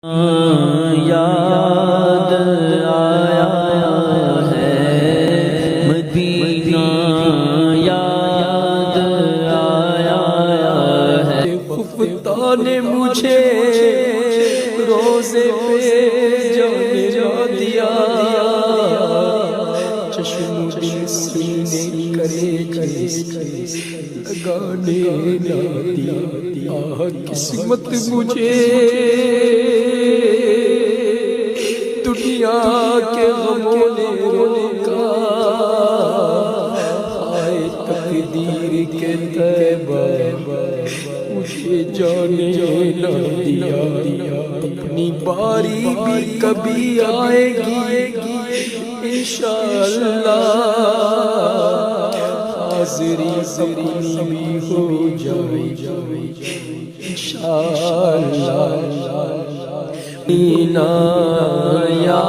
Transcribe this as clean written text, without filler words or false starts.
یاد آیا ہے مدینہ، یاد آیا ہے خفتا نے مجھے روزے پہ جانے دیا، چشم دل سینے کرے لگانے نہ دیا، قسمت مجھے دنیا کے غموں نے روکا، ہائے تقدیر کے طیبہ مجھے جانے نہ دیا، اپنی باری بھی کبھی آئے گی انشاءاللہ، حاضری اپنی بھی ہو جائے انشاءاللہ، یا